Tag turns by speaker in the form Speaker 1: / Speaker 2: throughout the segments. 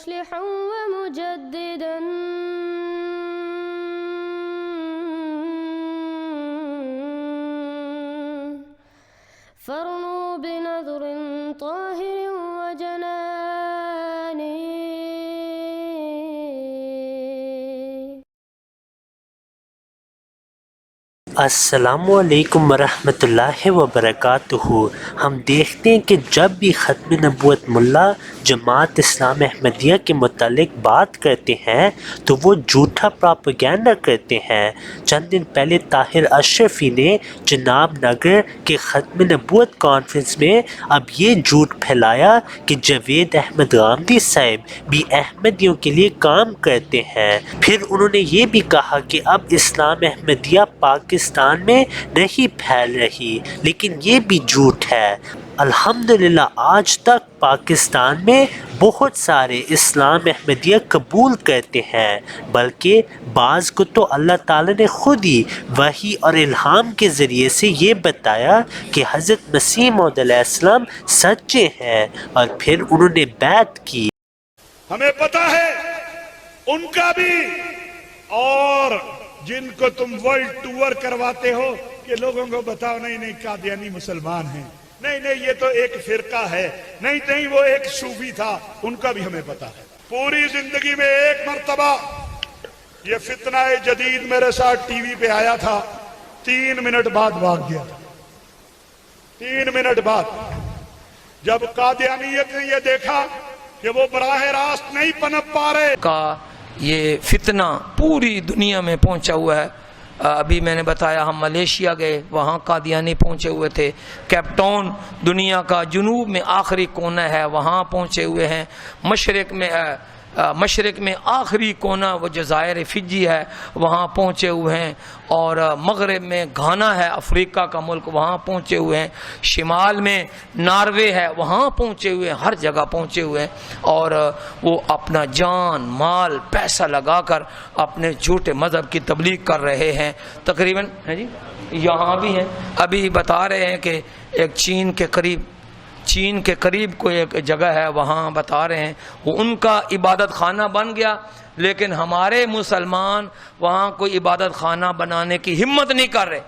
Speaker 1: مصلحا ومجددا فارنوا بنظر طاهر وجنان.
Speaker 2: السلام علیکم ورحمۃ اللہ وبرکاتہ. ہم دیکھتے ہیں کہ جب بھی ختم نبوت ملا جماعت اسلام احمدیہ کے متعلق بات کرتے ہیں تو وہ جھوٹا پراپیگینڈا کرتے ہیں. چند دن پہلے طاہر اشرفی نے جناب نگر کے ختم نبوت کانفرنس میں اب یہ جھوٹ پھیلایا کہ جاوید احمد غامدی صاحب بھی احمدیوں کے لیے کام کرتے ہیں. پھر انہوں نے یہ بھی کہا کہ اب اسلام احمدیہ پاکستان میں نہیں پھیل رہی، لیکن یہ بھی جھوٹ ہے. الحمدللہ آج تک پاکستان میں بہت سارے اسلام احمدیہ قبول کرتے ہیں، بلکہ بعض کو تو اللہ تعالیٰ نے خود ہی وحی اور الہام کے ذریعے سے یہ بتایا کہ حضرت مسیح موعود علیہ السلام سچے ہیں، اور پھر انہوں نے بیعت کی.
Speaker 3: ہمیں پتا ہے ان کا بھی، اور جن کو تم ورلڈ ٹور کرواتے ہو کہ لوگوں کو بتاؤ نہیں قادیانی مسلمان ہیں، نہیں یہ تو ایک فرقہ ہے، نہیں وہ ایک صوفی تھا، ان کا بھی ہمیں پتا ہے. پوری زندگی میں ایک مرتبہ یہ فتنہ جدید میرے ساتھ ٹی وی پہ آیا تھا، 3 منٹ بعد بھاگ گیا تھا. 3 منٹ بعد جب قادیانیت نے یہ دیکھا کہ وہ براہ راست نہیں پنپ پا رہے
Speaker 4: کا یہ فتنہ پوری دنیا میں پہنچا ہوا ہے. ابھی میں نے بتایا ہم ملیشیا گئے، وہاں قادیانی پہنچے ہوئے تھے. کیپ ٹاؤن دنیا کا جنوب میں آخری کونا ہے، وہاں پہنچے ہوئے ہیں. مشرق میں آخری کونا وہ جزائر فجی ہے، وہاں پہنچے ہوئے ہیں. اور مغرب میں گھانا ہے، افریقہ کا ملک، وہاں پہنچے ہوئے ہیں. شمال میں ناروے ہے، وہاں پہنچے ہوئے ہیں. ہر جگہ پہنچے ہوئے ہیں، اور وہ اپنا جان مال پیسہ لگا کر اپنے جھوٹے مذہب کی تبلیغ کر رہے ہیں. تقریباً جی یہاں بھی ہیں. ابھی بتا رہے ہیں کہ ایک چین کے قریب کوئی ایک جگہ ہے، وہاں بتا رہے ہیں وہ ان کا عبادت خانہ بن گیا، لیکن ہمارے مسلمان وہاں کوئی عبادت خانہ بنانے کی ہمت نہیں کر رہے.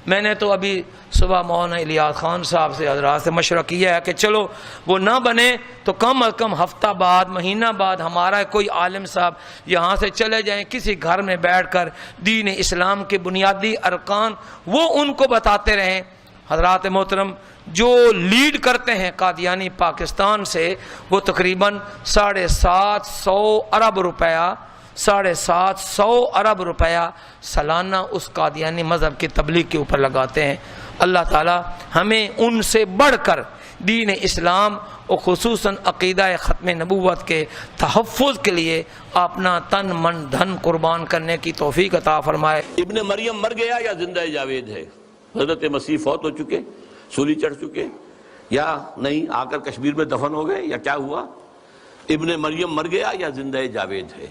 Speaker 4: میں نے تو ابھی صبح مولانا الیاس خان صاحب سے حضرات سے مشورہ کیا ہے کہ چلو وہ نہ بنے تو کم از کم ہفتہ بعد مہینہ بعد ہمارا کوئی عالم صاحب یہاں سے چلے جائیں، کسی گھر میں بیٹھ کر دین اسلام کے بنیادی ارکان وہ ان کو بتاتے رہیں. حضرات محترم، جو لیڈ کرتے ہیں قادیانی پاکستان سے، وہ تقریباً 750 ارب روپیہ سالانہ اس قادیانی مذہب کی تبلیغ کے اوپر لگاتے ہیں. اللہ تعالی ہمیں ان سے بڑھ کر دین اسلام اور خصوصاً عقیدہ ختم نبوت کے تحفظ کے لیے اپنا تن من دھن قربان کرنے کی توفیق عطا فرمائے.
Speaker 5: ابن مریم مر گیا یا زندہ جاوید ہے؟ حضرت مسیح فوت ہو چکے، سولی چڑھ چکے، یا نہیں آ کر کشمیر میں دفن ہو گئے، یا کیا ہوا؟ ابن مریم مر گیا یا زندہ جاوید ہے؟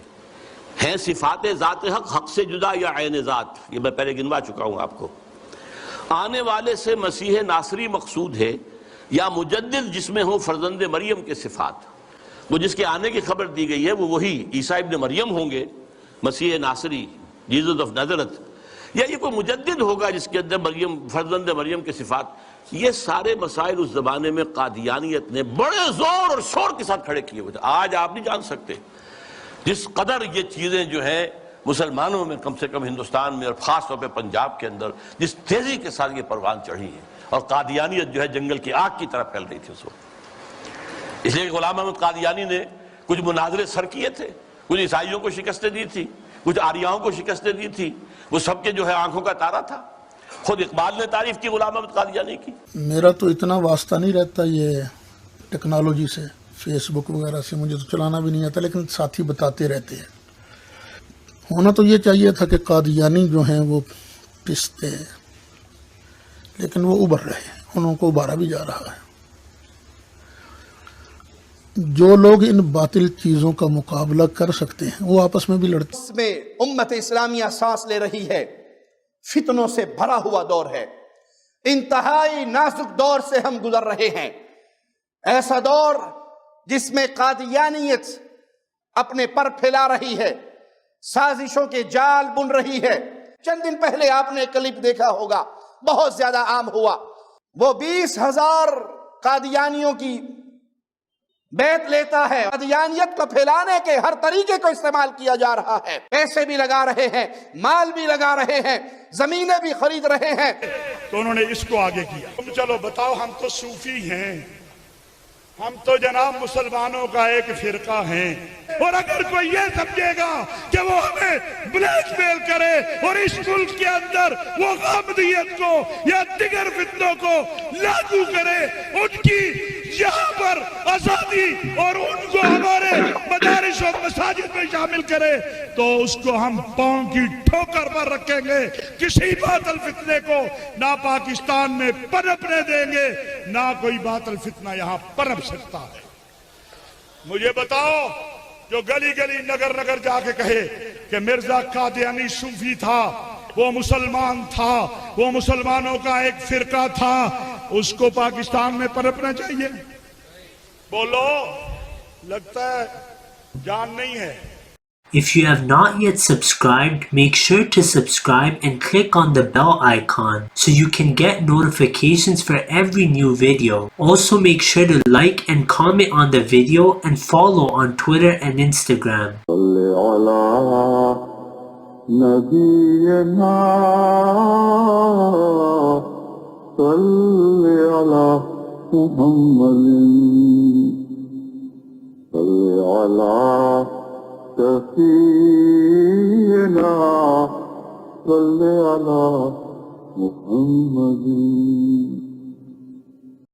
Speaker 5: ہیں صفات ذات حق حق سے جدا یا عین ذات؟ یہ میں پہلے گنوا چکا ہوں آپ کو. آنے والے سے مسیح ناصری مقصود ہے یا مجدد جس میں ہو فرزند مریم کے صفات؟ وہ جس کے آنے کی خبر دی گئی ہے وہ وہی عیسیٰ ابن مریم ہوں گے، مسیح ناصری، جیزس آف نازرت، یا یہ کوئی مجدد ہوگا جس کے اندر مریم فرزند مریم کے صفات؟ یہ سارے مسائل اس زمانے میں قادیانیت نے بڑے زور اور شور کے ساتھ کھڑے کیے ہوئے تھے. آج آپ نہیں جان سکتے جس قدر یہ چیزیں جو ہیں مسلمانوں میں کم سے کم ہندوستان میں اور خاص طور پہ پنجاب کے اندر جس تیزی کے ساتھ یہ پروان چڑھی ہے، اور قادیانیت جو ہے جنگل کی آگ کی طرح پھیل رہی تھی اس وقت. اس لیے کہ غلام احمد قادیانی نے کچھ مناظرے سر کیے تھے، کچھ عیسائیوں کو شکستیں دی تھی، کچھ آریاؤں کو شکستیں دی تھی، وہ سب کے جو ہے آنکھوں کا تارا تھا. خود اقبال نے تعریف کی غلام احمد قادیانی کی.
Speaker 6: میرا تو اتنا واسطہ نہیں رہتا یہ ٹیکنالوجی سے، فیس بک وغیرہ سے مجھے تو چلانا بھی نہیں آتا، لیکن ساتھی بتاتے رہتے ہیں. ہونا تو یہ چاہیے تھا کہ قادیانی جو ہیں وہ پستے ہیں، لیکن وہ ابھر رہے ہیں، انہوں کو ابھارا بھی جا رہا ہے. جو لوگ ان باطل چیزوں کا مقابلہ کر سکتے ہیں وہ آپس میں بھی لڑتے ہیں.
Speaker 7: اس میں امت اسلامیہ سانس لے رہی ہے، فتنوں سے بھرا ہوا دور ہے، انتہائی نازک دور سے ہم گزر رہے ہیں. ایسا دور جس میں قادیانیت اپنے پر پھیلا رہی ہے، سازشوں کے جال بن رہی ہے۔ چند دن پہلے آپ نے کلپ دیکھا ہوگا، بہت زیادہ عام ہوا، وہ 20,000 قادیانیوں کی بیعت لیتا ہے، قادیانیت کو پھیلانے کے ہر طریقے کو استعمال کیا جا رہا ہے، پیسے بھی لگا رہے ہیں، مال بھی لگا رہے ہیں، زمینیں بھی خرید رہے ہیں۔
Speaker 3: تو انہوں نے اس کو آگے کیا، تم چلو بتاؤ، ہم تو صوفی ہیں، ہم تو جناب مسلمانوں کا ایک فرقہ ہیں، اور اگر کوئی یہ سمجھے گا کہ وہ ہمیں بلیک میل کرے اور اس ملک کے اندر وہ غامدیت کو یا دیگر فتنوں کو لاگو کرے، ان کی یہاں پر آزادی اور ان کو ہمارے مدارس و مساجد میں شامل کرے، تو اس کو ہم پاؤں کی ٹھوکر پر رکھیں گے۔ کسی باطل فتنے کو نہ پاکستان میں پنپنے دیں گے، نہ کوئی باطل فتنہ یہاں پنپ سکتا ہے۔ مجھے بتاؤ، جو گلی گلی نگر نگر جا کے کہے کہ مرزا قادیانی صوفی تھا، وہ مسلمان تھا، وہ مسلمانوں کا ایک فرقہ تھا، اس کو پاکستان میں پنپنا چاہیے؟ بولو، لگتا ہے جان نہیں ہے۔
Speaker 2: If you have not yet subscribed, make sure to subscribe and click on the bell icon so you can get notifications for every new video. Also make sure to like and comment on the video and follow on Twitter and Instagram.
Speaker 8: سفینا صلی علی محمد